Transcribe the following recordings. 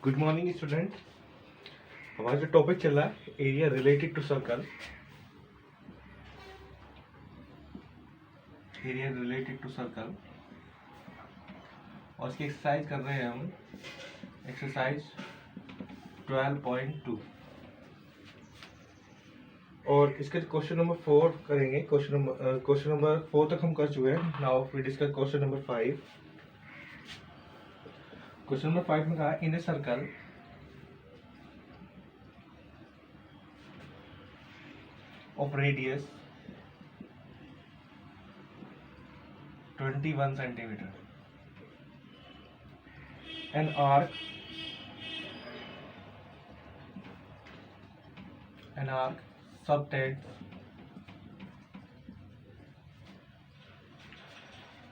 Good morning student. हमारा जो topic चल रहा है area related to circle, area related to circle, और इसकी एक्सरसाइज कर रहे हैं हम। एक्सरसाइज 12.2 और इसके क्वेश्चन नंबर 4 करेंगे। क्वेश्चन नंबर 4 तक हम कर चुके हैं। Now we discuss question number 5। Question number 5 में कहा in a circle of radius 21 centimeter, an arc subtends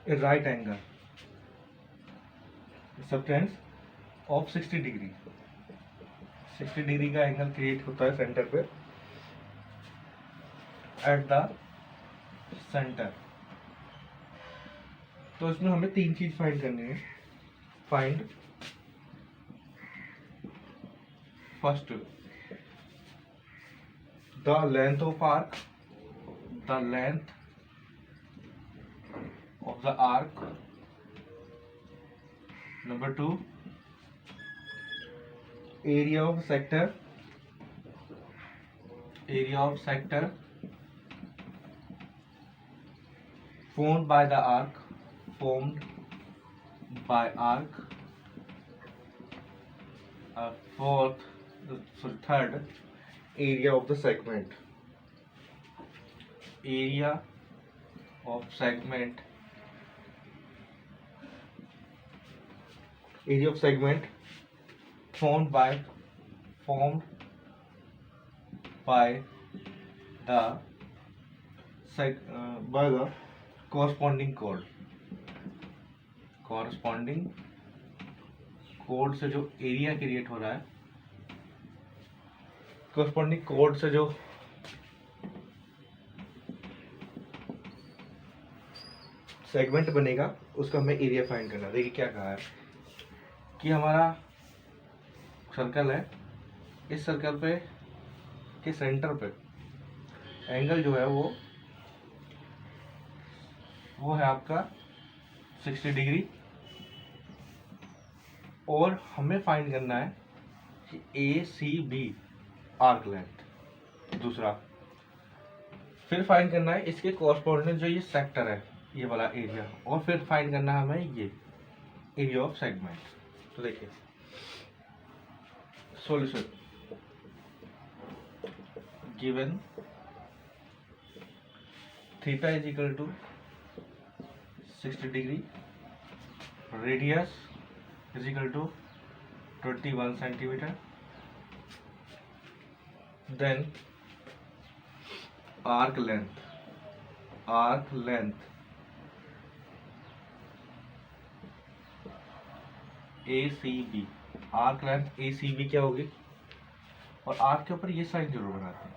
a right angle subtends of 60 degree. 60 degree का एंगल क्रिएट होता है सेंटर पे, एट द सेंटर। तो इसमें हमें तीन चीज फाइंड करनी है। Find first the length of arc, the length of the arc. Number 2 area of sector, area of sector formed by the arc, formed by arc. Third, area of the segment, area of segment, area of segment formed by the by the corresponding chord, corresponding chord से जो area create हो रहा है, corresponding chord से जो segment बनेगा उसका हमें एरिया फाइंड करना है। देखिए क्या कहा है कि हमारा सर्कल है, इस सर्कल पे के सेंटर पे एंगल जो है वो है आपका 60 डिग्री, और हमें फाइंड करना है कि ए सी बी आर्क लेंथ। दूसरा फिर फाइंड करना है इसके कॉरस्पॉन्डिंग जो ये सेक्टर है, ये वाला एरिया, और फिर फाइंड करना है हमें ये एरिया ऑफ सेगमेंट। तो देखिए solution given theta is equal to 60 degree, radius is equal to 21 centimetre, then arc length A C B, arc length A C B क्या होगी, और आर्क के ऊपर ये साइन जरूर बनाते हैं।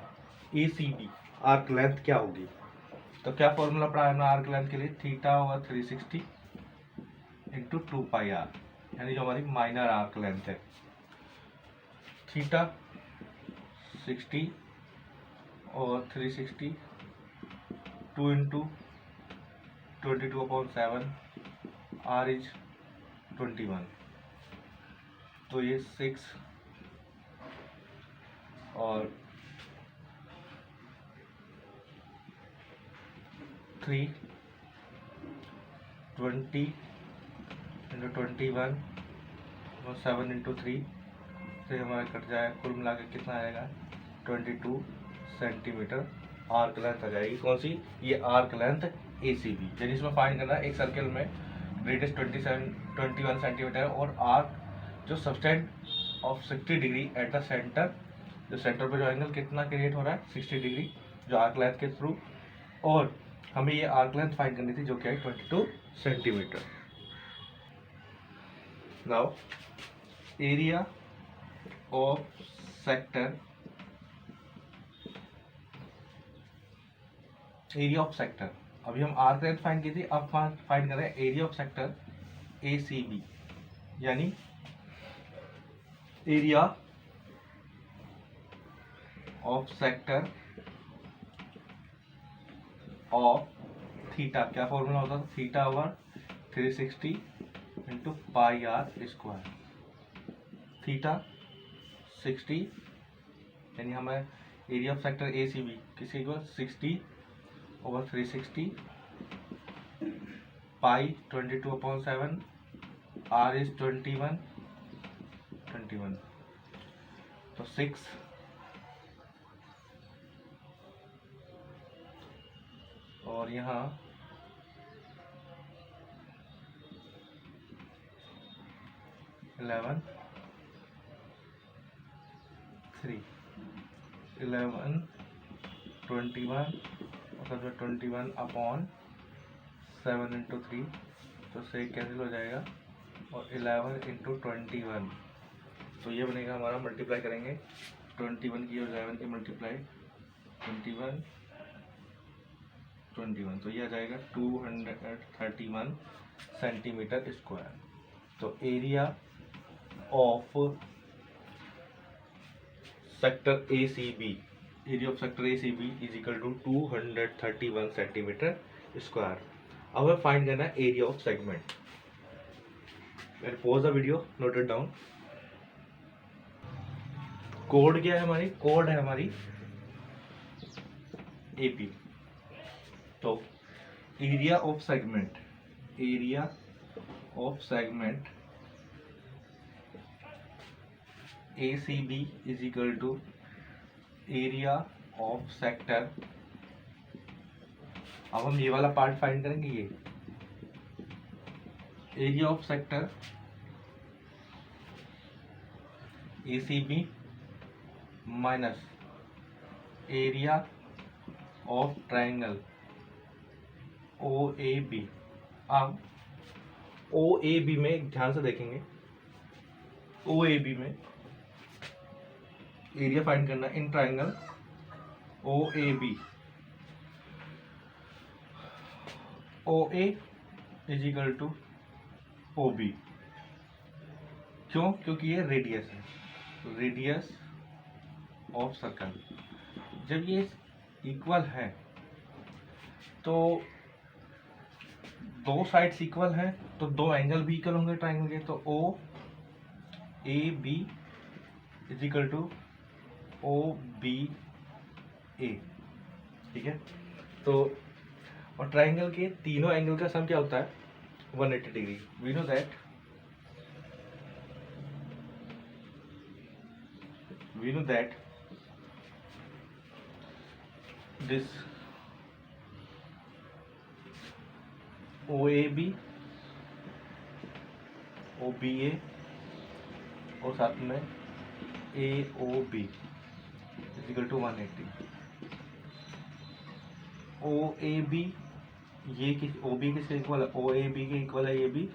ए सी बी आर्क लेंथ क्या होगी, तो क्या फॉर्मूला पढ़ा है ना आर्क लेंथ के लिए, थीटा होगा 360 इंटू 2 पाई आर, यानी जो हमारी माइनर आर्क लेंथ है। थीटा 60 और 360, 2 इंटू 22/7, आर इज 21, तो ये 6 और 3, 20 इंटू 21 और 7 इंटू 3 से हमारा कट जाएगा, कुल मिला के कितना आएगा 22 सेंटीमीटर आर्क लेंथ आ जाएगी। कौन सी, ये arc length A C B. यानी इसमें फाइंड करना है एक सर्कल में रेडियस 21 सेंटीमीटर और आर्क जो subtend of 60 degree at the centre, जो सेंटर पर जो एंगल कितना क्रिएट हो रहा है 60 डिग्री जो आर्क लेंथ के थ्रू, और हमें ये आर्क लेंथ फाइंड करनी थी जो क्या है 22 centimetre. Now area of sector, area of sector, अभी हम आर्क लेंथ फाइंड की थी, अब फाइंड कर रहे हैं area of sector A C B, यानी area of sector of theta, क्या फॉर्मूला होता था, theta over 360 into pi R square. Theta 60 यानी हमें area of sector A C B किसके equal 60 over 360, pi 22/7, R is 21 तो 6 और यहाँ 11 3 11 21 और 21/7 इंटू 3 तो से कैंसिल हो जाएगा और 11 इंटू 21 तो ये बनेगा हमारा, मल्टीप्लाई करेंगे 21 की और 11 की मल्टीप्लाई 21 तो ये आ जाएगा 231 सेंटीमीटर स्क्वायर। तो area of sector A C B, area of sector A C B is equal to 231 centimetre square. अब हमें फाइंड करना है area of segment. Pause the video, note it down. कोड क्या है हमारी, कोड है हमारी एपी। तो area of segment, area of segment A C B is equal to area of sector, अब हम ये वाला पार्ट फाइंड करेंगे, ये area of sector A C B minus area of triangle O A B. अब O A B में ध्यान से देखेंगे, ओ ए बी में एरिया फाइंड करना in triangle O A B. O A is equal to O B, क्यों, क्योंकि ये रेडियस है, रेडियस ऑफ सर्कल। जब ये इक्वल है तो दो साइड्स इक्वल हैं तो दो एंगल भी इक्वल होंगे ट्राइंगल के, तो O A B is equal to O B A, ठीक है। तो और ट्राइंगल के तीनों एंगल का सम क्या होता है 180 degree. We know that this OAB, OBA और साथ में AOB is equal to 180। OAB ये किस OB किसके इक्वल है, OAB के इक्वल है ये भी,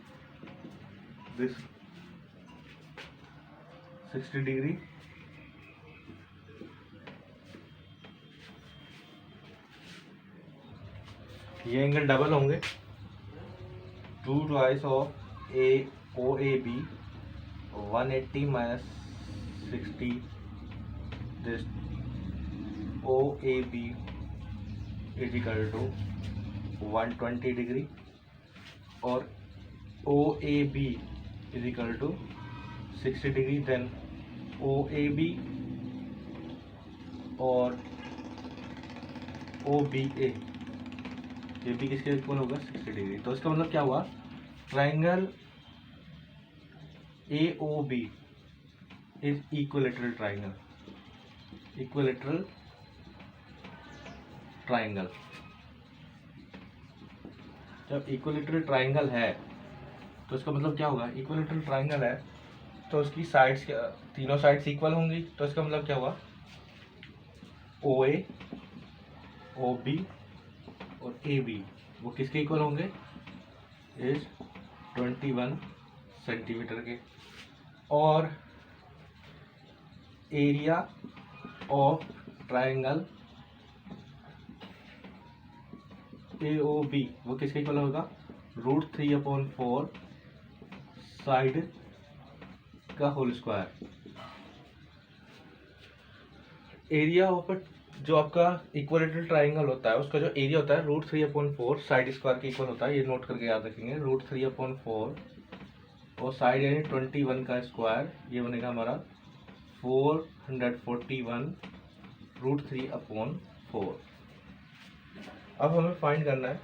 दिस 60 डिग्री। ये एंगल डबल होंगे, 2 twice of A O A B 180 minus 60, this O A B is equal to 120 degree और O A B is equal to 60 degree. Then O A B और O B ए ये भी किसके equal होगा 60 degree. तो इसका मतलब क्या हुआ, triangle A O B is equilateral triangle, equilateral triangle. जब इक्विलेटरल ट्राइंगल है तो इसका मतलब क्या होगा, इक्विलेटरल ट्राइंगल है तो उसकी साइड्स क्या, तीनों साइड्स इक्वल होंगी। तो इसका मतलब क्या हुआ, ओ ए ओ बी और ए बी वो किसके इक्वल होंगे, इज 21 सेंटीमीटर के। और area of triangle A O B वो किसके इक्वल होगा, √3/4 साइड का होल स्क्वायर। एरिया ऑफ जो आपका इक्वलेटरल ट्राइंगल होता है उसका जो एरिया होता है √3/4 साइड स्क्वायर के इक्वल होता है, ये नोट करके याद रखेंगे। √3/4 और साइड यानी 21 का स्क्वायर, ये बनेगा हमारा 441 √3/4। अब हमें फाइंड करना है,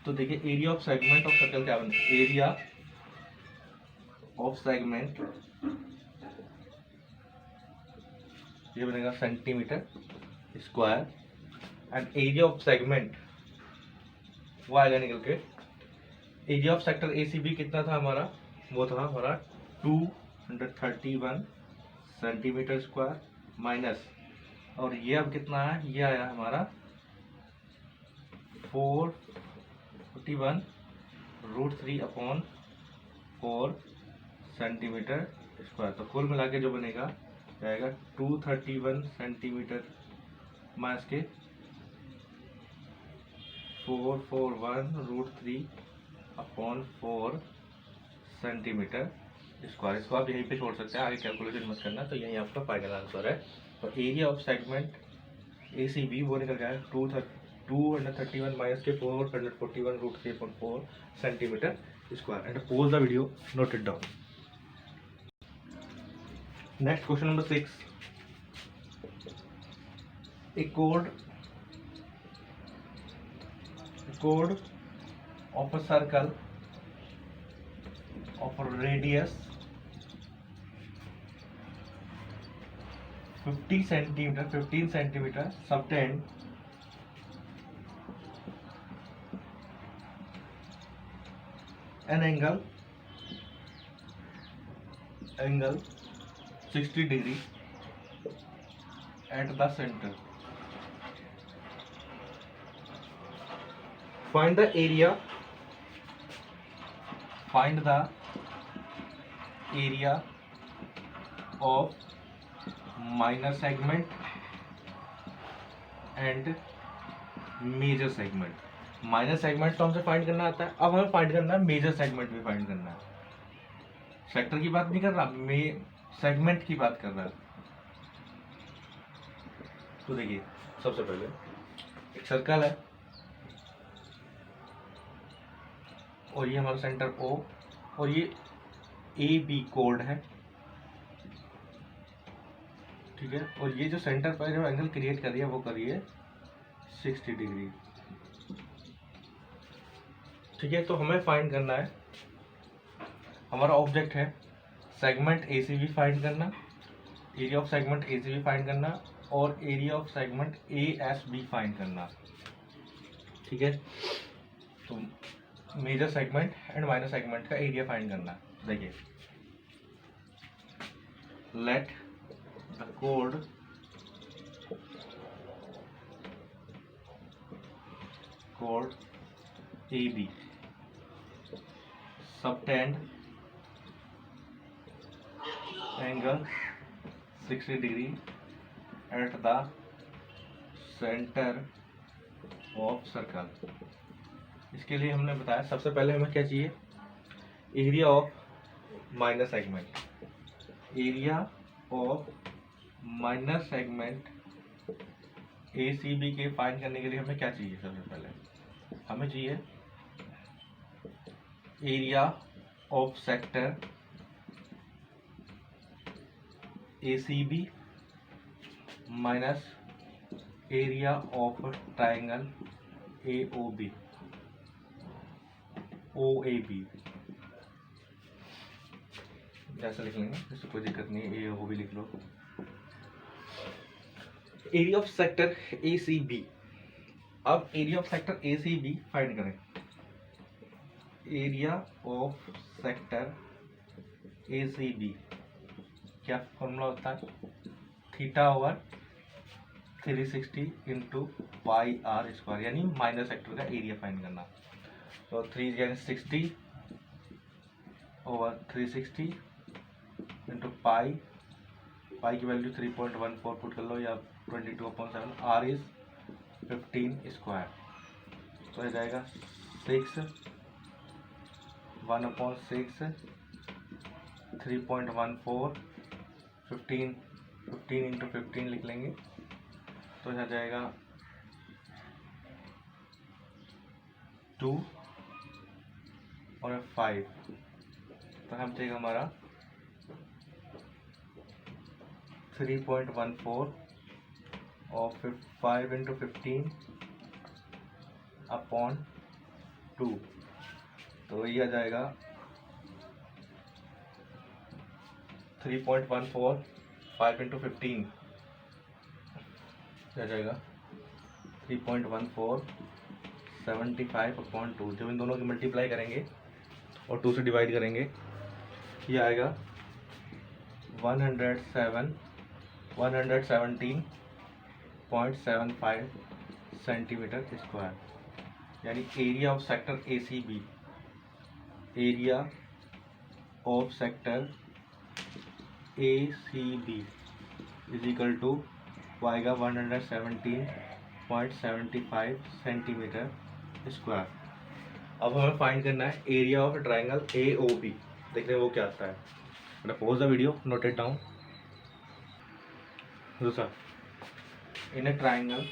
तो देखिए area of segment of circle क्या बनेगा, एरिया ऑफ सेगमेंट ये बनेगा centimetre square and area of segment वो आएगा निकल के, एरिया ऑफ सेक्टर ACB कितना था हमारा, वो था हमारा 231 सेंटीमीटर स्क्वायर माइनस, और ये अब कितना है, ये आया हमारा 441 √3/4 सेंटीमीटर स्क्वायर। तो कुल मिला के जो बनेगा जाएगा 231 सेंटीमीटर माइनस के 441 √3/4 सेंटीमीटर स्क्वायर। इसको आप यहीं पे छोड़ सकते हैं, आगे कैलकुलेशन मत करना। तो यही आपका फाइनल आंसर है। तो एरिया ऑफ सेगमेंट ACB वो निकल गया है 231 माइनस के 441 √3/4 centimetre square. And pause the video, note it down. Next question number 6, a chord of a circle of a radius 15 centimeter subtend an angle 60 degree at the center. Find the area of minor segment and major segment. Minor segment तो हमसे find करना आता है, अब हमें find करना है major segment भी फाइंड करना है। सेक्टर की बात नहीं कर रहा, सेगमेंट की बात कर रहा है। तो देखिए सबसे पहले एक सर्कल है और ये हमारा सेंटर O और ये AB कोड है, ठीक है। और ये जो सेंटर पर जो एंगल क्रिएट कर रही है वो करिए 60 डिग्री, ठीक है। तो हमें फाइंड करना है, हमारा ऑब्जेक्ट है सेगमेंट ACB फाइंड करना, area of segment ACB find करना और area of segment ASB find करना, ठीक है। तो major segment and minor segment का एरिया फाइंड करना। देखिए लेट द कोड AB subtend angle 60 degree at the center of circle। इसके लिए हमने बताया सबसे पहले हमें क्या चाहिए, area of minor segment. Area of minor segment ACB के फाइंड करने के लिए हमें क्या चाहिए, सबसे पहले हमें चाहिए area of sector ACB minus area of triangle OAB। जैसा लिख लेंगे, इससे कोई दिक्कत नहीं है, AOB लिख लो। Area of sector ACB। अब area of sector ACB find करें। एरिया ऑफ सेक्टर ACB क्या फॉर्मूला होता है, θ/360 इंटू πr², यानी माइनर सेक्टर का एरिया फाइंड करना। तो 360/360 इंटू पाई की वैल्यू 3.14 पुट कर लो या 22/7, r इज 15 स्क्वायर। तो ये जाएगा 6 1/6 3.14 15 15 इंटू 15 लिख लेंगे तो यहाँ जाएगा 2 और 5, तो हम देगा हमारा 3.14 और 5 इंटू 15 अपॉन 2, तो ये आ जाएगा 3.14 5 इंटू 15 आ जाएगा 3.14 75 अपॉन 2। जब इन दोनों की मल्टीप्लाई करेंगे और 2 से डिवाइड करेंगे ये आएगा 117.75 सेंटीमीटर स्क्वायर, यानी area of sector ACB, area of sector ACB is equal to आएगा 117.75 सेंटीमीटर स्क्वायर। अब हमें फाइंड करना है एरिया ऑफ ट्राइंगल AOB, देखते हैं वो क्या आता है। Pause the video, note it down. दूसरा, in a triangle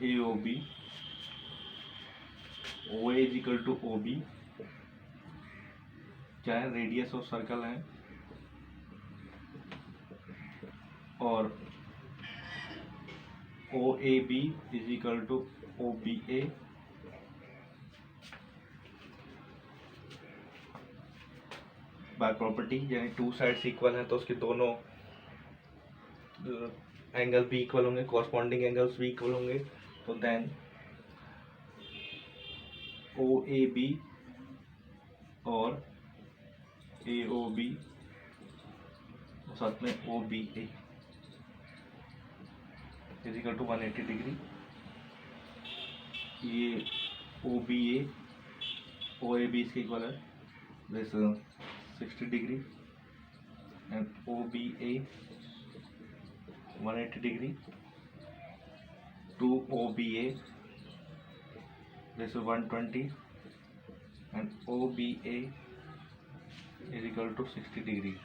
AOB OA is equal to OB, क्या है, रेडियस ऑफ सर्कल है, और OAB is equal to OBA, by property, यानी टू साइड्स इक्वल हैं तो उसके दोनों एंगल भी इक्वल होंगे, कॉरस्पॉन्डिंग एंगल्स भी इक्वल होंगे, तो देन OAB और AOB साथ में OBA is equal to 180 degree. ये OBA OAB इसके इक्वल है, this 60 degree, and OBA 180 degree to OBA, this is 120, and OBA is equal to 60 degree,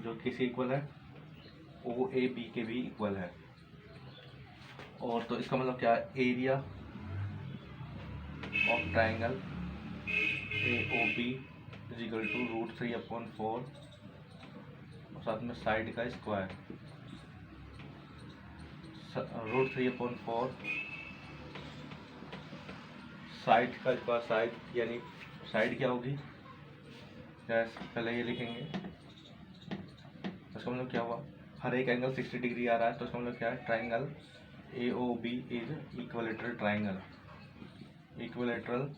जो किसी इक्वल है, OAB के भी इक्वल है। और तो इसका मतलब क्या है, area of triangle AOB is equal to √3/4 और साथ में साइड का स्क्वायर, √3/4 साइड का स्क्वायर, साइड यानी साइड क्या होगी, पहले ये लिखेंगे, इसका मतलब क्या हुआ, हर एक एंगल 60 डिग्री आ रहा है, तो इसका मतलब क्या है, triangle AOB is equilateral triangle, equilateral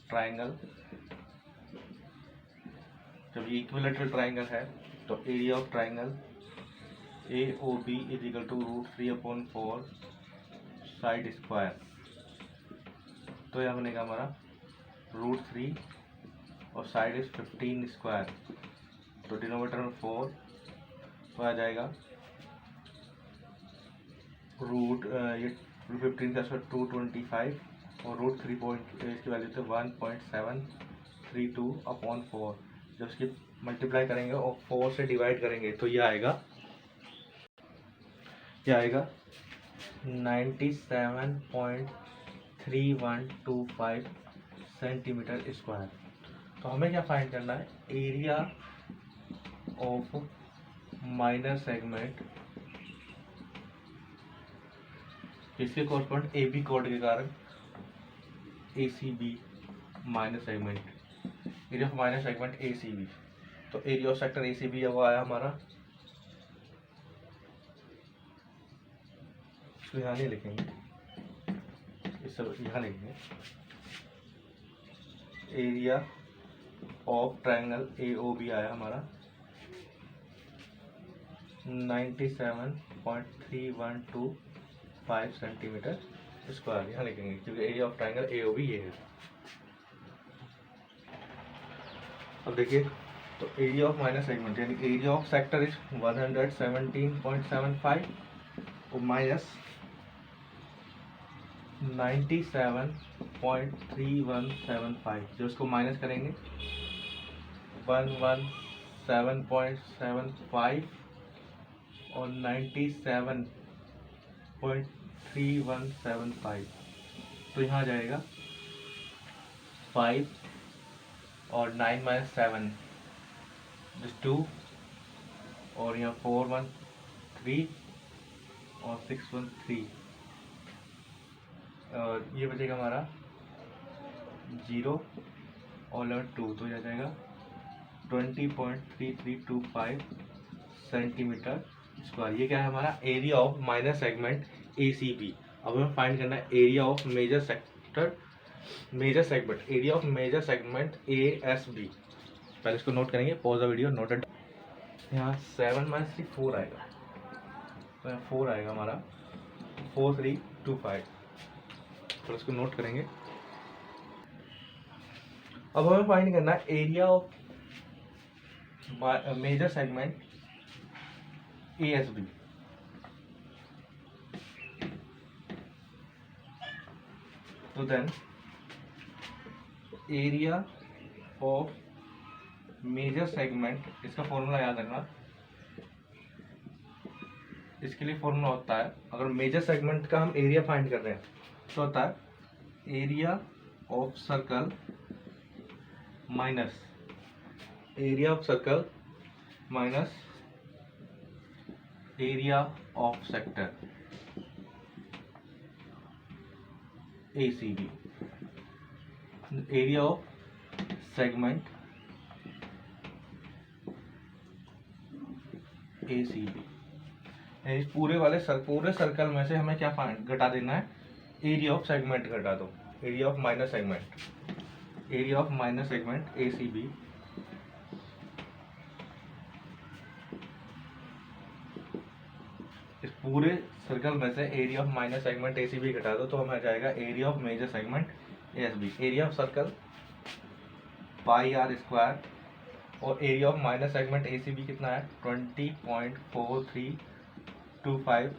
triangle. जब ये इक्विलैटरल ट्राइंगल है तो area of triangle AOB is equal to √3/4 side square, तो यह बनेगा हमारा √3 और साइड इज 15 स्क्वायर, तो डिनोमिनेटर में 4, तो आ जाएगा ये 15 का स्क्वायर 225 और √3 पॉइंट इसकी वैल्यू थे 1.732/4। जब इसकी मल्टीप्लाई करेंगे और 4 से डिवाइड करेंगे तो ये आएगा 97.3125 सेंटीमीटर स्क्वायर। तो हमें क्या फाइंड करना है, एरिया ऑफ माइनर सेगमेंट इसके कॉरस्पॉन्ड AB कोड के कारण ACB minor segment, area of minor segment ACB, तो एरिया ऑफ सेक्टर ACB वो आया हमारा, इसको यहाँ नहीं लिखेंगे, इस सब यहाँ लिखेंगे, एरिया ऑफ ट्रायंगल AOB आया हमारा 97.3125 सेंटीमीटर स्क्वायर, यहाँ लिखेंगे क्योंकि एरिया ऑफ ट्रायंगल AOB ये है। अब देखिए, तो एरिया ऑफ माइनर सेगमेंट यानी एरिया ऑफ सेक्टर इज 117.75 और माइनस 97.3175, जो इसको माइनस करेंगे 117 7.75 और 97.3175। तो यहाँ आ जाएगा 5 और 9 माइनस 7 2 और यहाँ 4 1 3 और 6 1 3 और ये बचेगा हमारा 0 और 11 2। तो ये आ जाएगा 20.3325 सेंटीमीटर स्क्वायर। ये क्या है हमारा area of minor segment ACB। अब हमें फाइंड करना है area of major segment area of major segment ASB। पहले इसको नोट करेंगे, पॉज द वीडियो, नोटेड। यहाँ 7 माइनस 3 4 आएगा, तो यहाँ 4 आएगा हमारा 4325। तो इसको नोट करेंगे। अब हमें फाइंड करना है area of major segment ASB। तो then area of major segment, इसका फॉर्मूला याद रखना। इसके लिए फॉर्मूला होता है, अगर मेजर सेगमेंट का हम एरिया फाइंड कर रहे हैं तो होता है area of circle minus area of circle minus area of sector ACB। Area of segment ACB। पूरे सर्कल में से हमें क्या घटा देना है, एरिया ऑफ सेगमेंट घटा दो, area of minor segment ACB। इस पूरे सर्कल में से area of minor segment ACB घटा दो तो हमें आ जाएगा area of major segment ASB। Area of circle pi r square और area of minor segment ACB कितना है 20.4325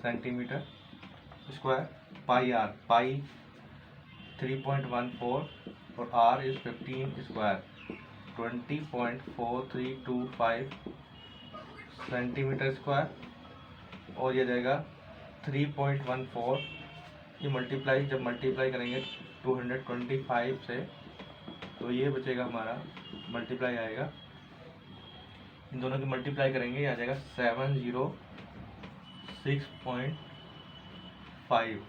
सेंटीमीटर स्क्वायर। पाई 3.14 और r is 15 square 20.4325 centimetre square. और ये जाएगा 3.14। ये जब मल्टीप्लाई करेंगे 225 से तो ये बचेगा हमारा, मल्टीप्लाई आएगा, इन दोनों की मल्टीप्लाई करेंगे, आ जाएगा 706.5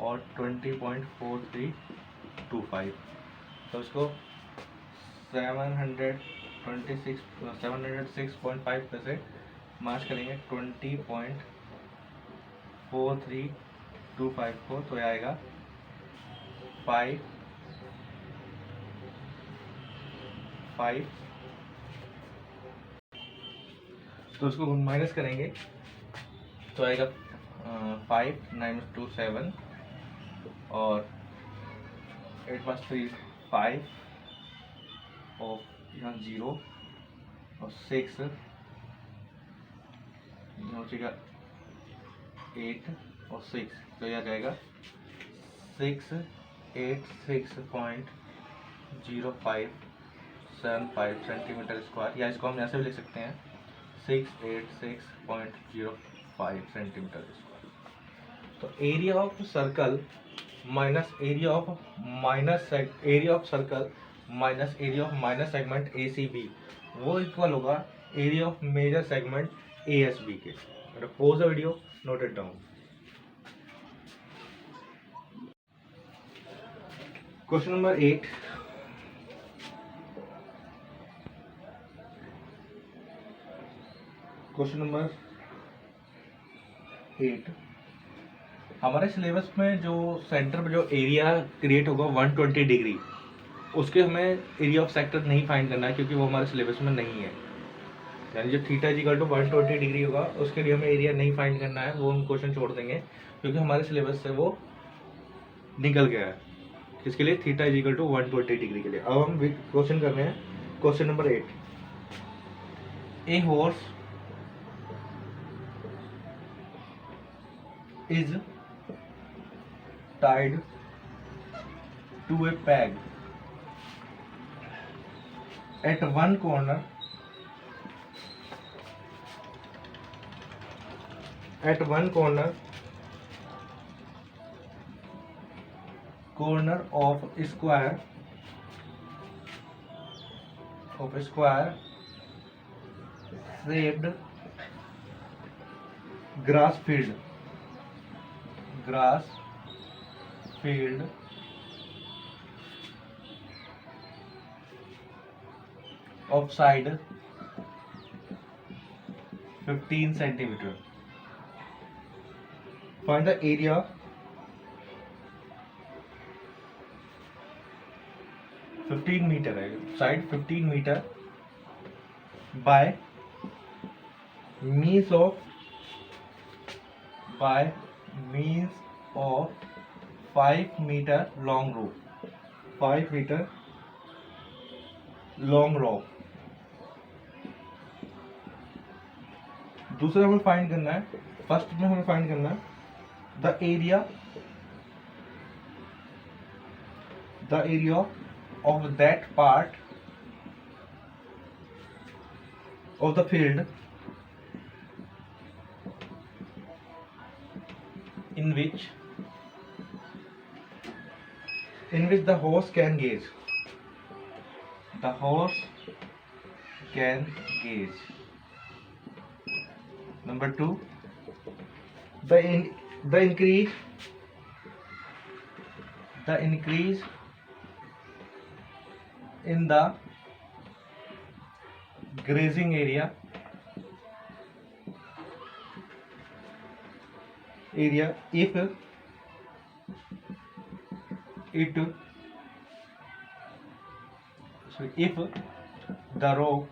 और 20.4325। तो इसको 706.5 पे से मार्च करेंगे 20.4325 को, तो आएगा 5 तो उसको माइनस करेंगे तो आएगा 5 9 2 7 और 8 + 3 5 और यहाँ 0 और 6 यहाँ बचेगा 8 और 6। तो यह आ जाएगा 686.0575 सेंटीमीटर स्क्वायर, या इसको हम ऐसे भी लिख सकते हैं 686.05 सेंटीमीटर स्क्वायर। तो area of circle minus area of circle minus area of minor segment ACB वो इक्वल होगा area of major segment ASB के। Pause the video, note it down. Question number 8। Question number 8 हमारे syllabus में जो centre पे जो area create होगा 120 degree, उसके हमें एरिया ऑफ सेक्टर नहीं फाइंड करना है क्योंकि वो हमारे सिलेबस में नहीं है। यानी जो थीटा इक्वल टू 120 डिग्री होगा उसके लिए हमें एरिया नहीं फाइंड करना है, वो हम क्वेश्चन छोड़ देंगे क्योंकि हमारे सिलेबस से वो निकल गया है। इसके लिए थीटा इक्वल टू 120 डिग्री के लिए। अब हम क्वेश्चन कर रहे हैं question number 8। A horse is tied to a peg at one corner of square shaped grass field of side 15 centimeter. Find the area meter है, side 15 meter by means of 5 meter long rope. 5 meter long rope. दूसरा हमें find करना है, first में हमें find करना है the area of that part of the field in which the horse can gaze. Number 2, the increase in the grazing area if the rope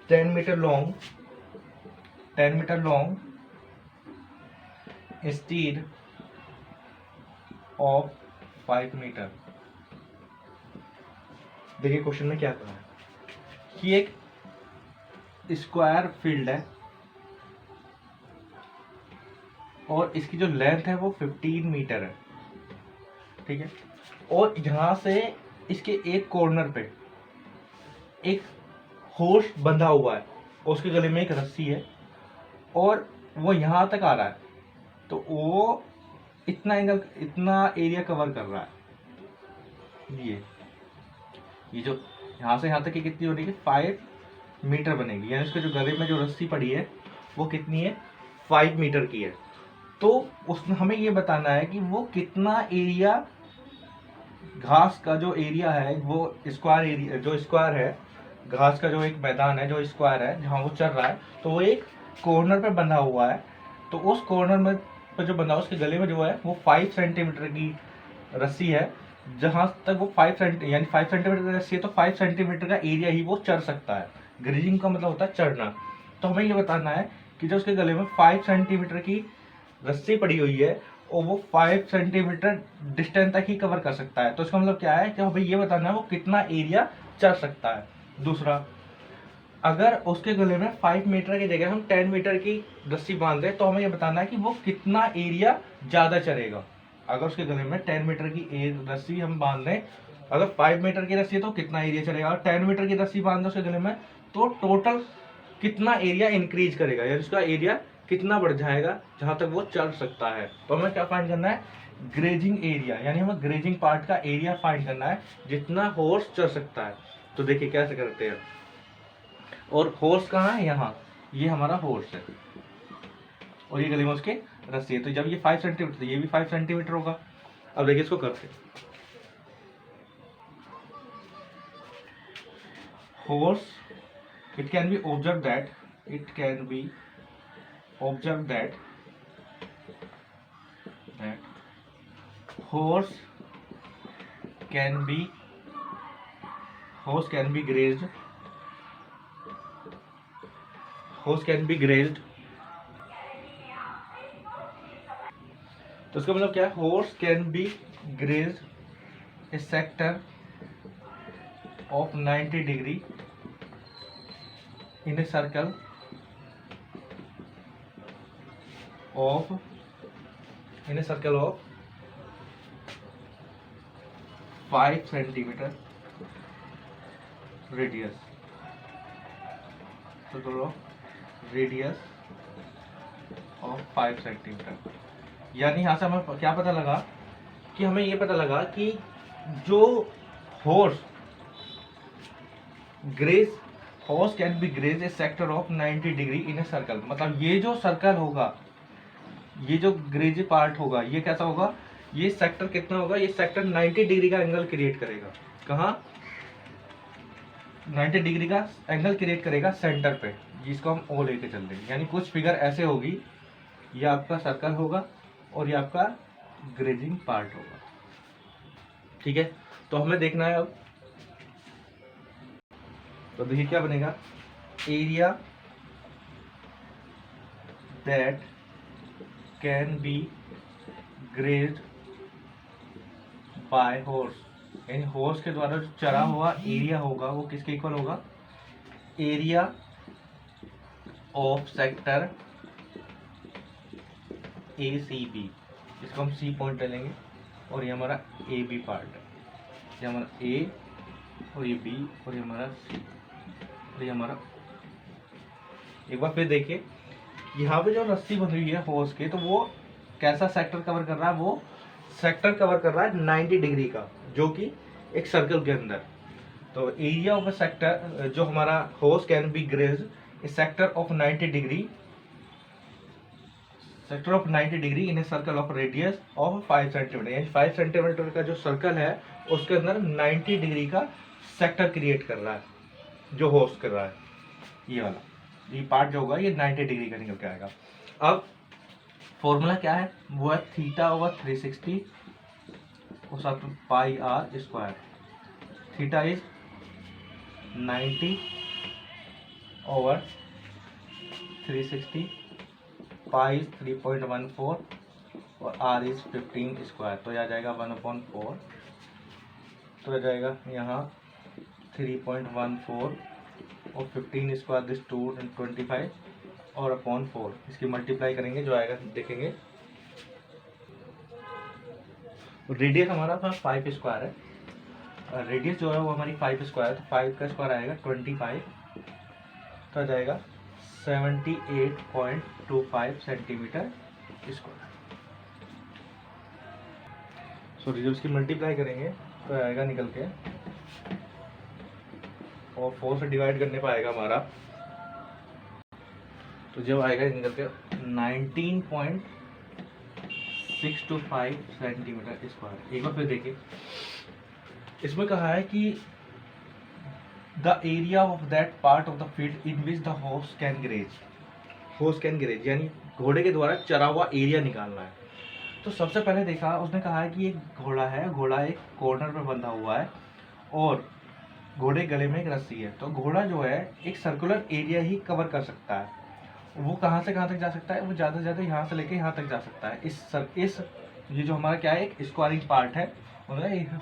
10 meter long instead of 5 meter. देखिए question में क्या कहा है कि एक square field है और इसकी जो लेंथ है वो 15 मीटर है, ठीक है, और यहाँ से इसके एक कॉर्नर पे एक हॉर्स बंधा हुआ है और उसके गले में एक रस्सी है और वो यहाँ तक आ रहा है, तो वो इतना एरिया कवर कर रहा है। ये जो यहाँ से यहाँ तक की कितनी होगी, 5 मीटर बनेगी, यानी उसके जो गले में जो रस्सी पड़ी है वो कितनी है, 5 मीटर की है। तो उसमें हमें ये बताना है कि वो कितना एरिया, घास का जो एरिया है वो स्क्वायर एरिया, जो स्क्वायर है घास का जो एक मैदान है जो स्क्वायर है जहाँ वो चल रहा है, तो वो एक कॉर्नर पे बंधा हुआ है, तो उस कॉर्नर में पर जो बंधा उसके गले में जो है वो 5 सेंटीमीटर की रस्सी है, जहाँ तक वो 5 सेंटीमीटर की रस्सी है, तो 5 सेंटीमीटर का एरिया ही वो चढ़ सकता है। ग्रेजिंग का मतलब होता है चढ़ना। तो हमें ये बताना है कि जो उसके गले में 5 सेंटीमीटर की रस्सी पड़ी हुई है और वो 5 सेंटीमीटर डिस्टेंस तक ही कवर कर सकता है, तो इसका मतलब क्या है कि हमें ये बताना है वो कितना एरिया चढ़ सकता है। दूसरा, अगर उसके गले में 5 मीटर की जगह हम 10 मीटर की रस्सी बांध दें तो हमें ये बताना है कि वो कितना एरिया ज़्यादा चढ़ेगा। अगर उसके गले में 10 मीटर की रस्सी हम बांध दें, अगर 5 मीटर की रस्सी है तो कितना एरिया चढ़ेगा, और 10 मीटर की रस्सी बांध दें उसके गले में तो टोटल कितना एरिया इंक्रीज करेगा, यानी उसका एरिया कितना बढ़ जाएगा जहाँ तक वो चढ़ सकता है। तो हमें क्या फाइंड करना है, ग्रेजिंग एरिया, यानी हमें ग्रेजिंग पार्ट का एरिया फाइंड करना है जितना हॉर्स चढ़ सकता है। तो देखिए कैसे करते हैं, और हॉर्स कहाँ है, यहाँ, ये हमारा हॉर्स है और ये गले में उसके रस्सी है, तो जब ये 5 सेंटीमीटर, ये भी 5 सेंटीमीटर होगा। अब देखिए इसको करते, horse, it can be observed that horse can be grazed तो इसका मतलब क्या है, horse can be grazed a sector of 90 degree in a circle of 5 centimeter radius, circle of radius of 5 centimetre. यानी यहाँ से हमें क्या पता लगा कि हमें ये पता लगा कि जो horse can be graze a sector of 90 degree in a circle. मतलब ये जो सर्कल होगा, ये जो ग्रेज पार्ट होगा, ये कैसा होगा, ये सेक्टर कितना होगा, ये सेक्टर 90 डिग्री का एंगल क्रिएट करेगा। कहाँ 90 डिग्री का एंगल क्रिएट करेगा सेंटर पे, जिसको हम ओ लेके चल रहे हैं। यानी कुछ फिगर ऐसे होगी, ये आपका सर्कल होगा और ये आपका ग्रेजिंग पार्ट होगा। ठीक है, तो हमें देखना है अब, तो देखिए क्या बनेगा, area that can B grazed bye horse. यानी हॉर्स के द्वारा जो चरा हुआ एरिया होगा वो किसके इक्वल होगा, area of sector A C B. इसको हम सी पॉइंट ले लेंगे और ये हमारा ए बी पार्ट है, ये हमारा ए और ये बी और ये हमारा सी और ये हमारा। एक बार फिर देखिए, यहाँ पे जो रस्सी बनी हुई है हॉर्स के, तो वो कैसा सेक्टर कवर कर रहा है, वो सेक्टर कवर कर रहा है 90 डिग्री का, जो कि एक सर्कल के अंदर। तो एरिया ऑफ अ सेक्टर, जो हमारा horse can B grazed A sector of 90 degree, sector of 90 degree in a circle of radius of 5 centimetre. यानी 5 सेंटीमीटर का जो सर्कल है उसके अंदर 90 डिग्री का सेक्टर क्रिएट कर रहा है, जो होस्ट कर रहा है। ये वाला, ये पार्ट जो होगा ये 90 डिग्री का निकल के आएगा। अब फॉर्मूला क्या है, वो है थीटा ओवर 360 और साथ में pi R square. Theta is 90 over 360, pi 3.14 और आर इज 15 स्क्वायर। तो यह आ जाएगा 1/4, तो आ जाएगा यहाँ 3.14 और 15 स्क्वायर दिस 225 और अपॉन 4। इसकी मल्टीप्लाई करेंगे, जो आएगा देखेंगे। रेडियस हमारा 5 स्क्वायर है, रेडियस जो है वो हमारी 5 स्क्वायर, तो 5 का स्क्वायर आएगा 25, तो आ जाएगा 78.25 सेंटीमीटर स्क्वायर। सो जब इसकी मल्टीप्लाई करेंगे तो आएगा निकल के, और 4 से डिवाइड करने पर आएगा हमारा, तो जब आएगा निकल के 19.625 सेंटीमीटर स्क्वायर। एक बार फिर देखिए, इसमें कहा है कि the area of that part of the field in which the horse can graze. Horse can graze यानी घोड़े के द्वारा चरा हुआ एरिया निकालना है। तो सबसे पहले देखा, उसने कहा है कि एक घोड़ा है, घोड़ा एक कॉर्नर पर बंधा हुआ है और घोड़े गले में एक रस्सी है। तो घोड़ा जो है एक सर्कुलर एरिया ही कवर कर सकता है। वो कहाँ से कहाँ तक जा सकता है, वो ज़्यादा से ज़्यादा यहाँ से लेके यहाँ तक जा सकता है। इस ये जो हमारा क्या है, एक स्क्वायरिंग पार्ट है,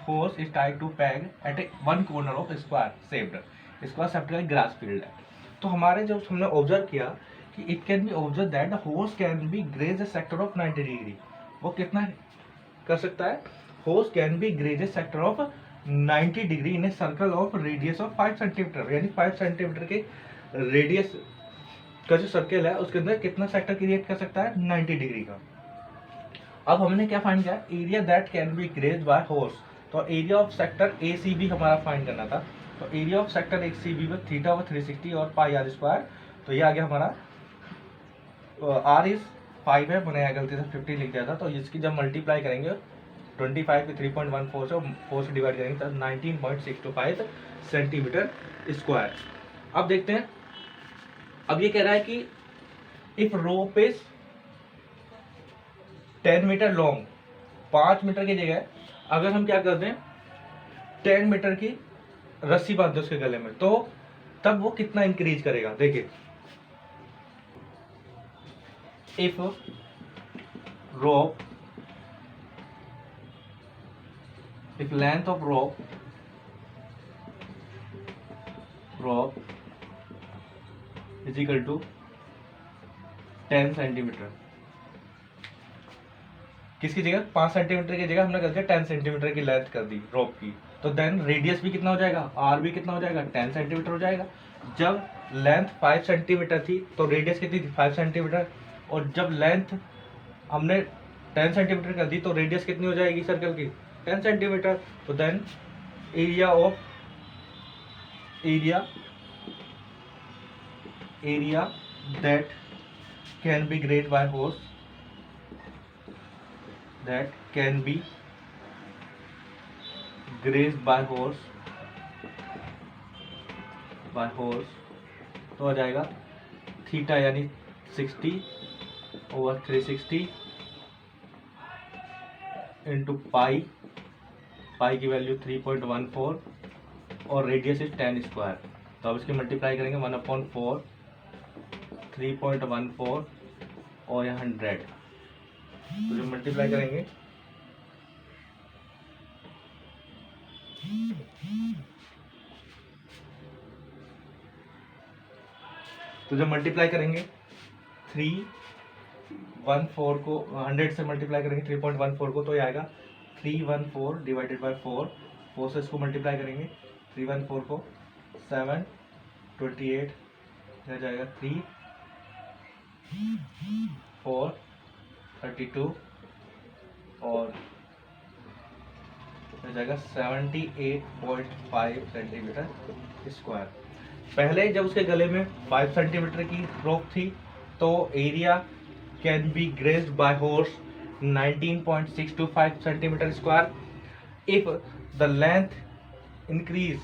horse is tied to peg at one corner of square shaped grass field है। तो हमारे जब हमने ऑब्जर्व किया कि it can be observe that the horse can be graze a sector of 90 degree. वो कितना कर सकता है, horse can be graze a sector of 90 degree in a circle of radius of 5 centimetre. यानी 5 सेंटीमीटर के radius का जो circle है उसके अंदर कितना सेक्टर क्रिएट कर सकता है, 90 डिग्री का। अब हमने क्या फाइंड किया, area that can be grazed by horse. तो area of sector A C B हमारा फाइंड करना था। तो area of sector A C B में थीटा ओवर 360 और पाई आर स्क्वायर। तो ये आ गया हमारा, आर इज 5 है, मैंने गलती से 50 लिख दिया था। तो इसकी जब मल्टीप्लाई करेंगे 25 के 3.14 से 4 से डिवाइड करेंगे तो 19.625 सेंटीमीटर स्क्वायर। अब देखते हैं, अब ये कह रहा है कि if rope is 10 metre long, 5 metre की जगह अगर हम क्या कर दें 10 मीटर की रस्सी बांध दे उसके गले में, तो तब वो कितना इंक्रीज करेगा। देखिए, if rope, if length of rope is equal to 10 centimetre, किसकी जगह 5 सेंटीमीटर की जगह हमने कर दिया 10 सेंटीमीटर की लेंथ कर दी रोप की। तो देन रेडियस भी कितना हो जाएगा, आर भी कितना हो जाएगा, 10 सेंटीमीटर हो जाएगा। जब लेंथ 5 सेंटीमीटर थी तो रेडियस कितनी थी, 5 सेंटीमीटर, और जब लेंथ हमने 10 सेंटीमीटर कर दी तो रेडियस कितनी हो जाएगी सर्कल की, 10 सेंटीमीटर। तो then area that can be grazed by horse, that can be grazed by horse तो आ जाएगा थीटा यानी 60/360 इंटू पाई की वैल्यू 3.14 और रेडियस इज 10 स्क्वायर। तो अब इसके मल्टीप्लाई करेंगे 1/4, 3.14 और यहाँ 100। तो जब मल्टीप्लाई करेंगे तो जब मल्टीप्लाई करेंगे 314 को 100 से मल्टीप्लाई करेंगे 3.14 को, तो ये आएगा 314 डिवाइडेड बाय 4 से इसको मल्टीप्लाई करेंगे 314 को 728 यह जाएगा 3 4 32 और यह जाएगा 78.5 सेंटीमीटर स्क्वायर। पहले जब उसके गले में 5 सेंटीमीटर की रोक थी तो area can be grazed bye horse 19.625 centimetre square. If the length increase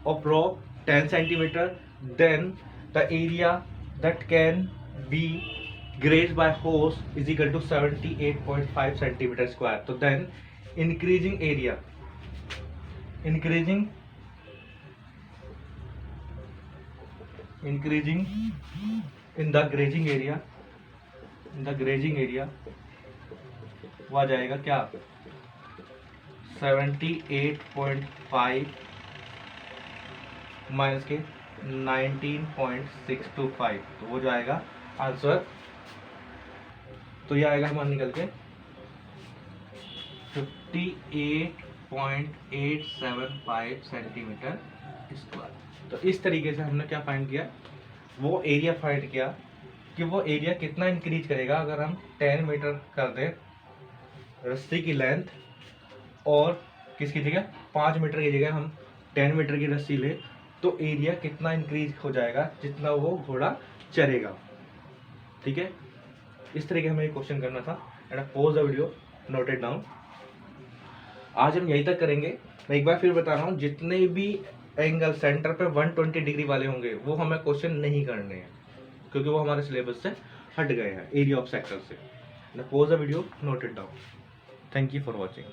of rope 10 centimeter, then the area that can be grazed by horse is equal to 78.5 centimeter square. So then increasing area, increasing in the grazing area वो आ जाएगा क्या 78.5 minus के 19.625, तो वो जाएगा answer. तो ये आएगा हमारा निकल के 58.875 सेंटीमीटर स्क्वायर। तो इस तरीके से हमने क्या फाइंड किया, वो एरिया फाइंड किया कि वो एरिया कितना इंक्रीज करेगा अगर हम 10 मीटर कर दें रस्सी की लेंथ और किसकी जगह 5 मीटर की जगह हम 10 मीटर की रस्सी ले, तो एरिया कितना इंक्रीज हो जाएगा जितना वो घोड़ा चरेगा। ठीक है, इस तरीके हमें एक क्वेश्चन करना था। And pause the video, note it down. आज हम यहीं तक करेंगे। मैं एक बार फिर बता रहा हूँ, जितने भी एंगल सेंटर पे 120 डिग्री वाले होंगे वो हमें क्वेश्चन नहीं करने हैं क्योंकि वो हमारे सिलेबस से हट गए हैं एरिया ऑफ सेक्टर से। Pause the video, note it down. Thank you for watching.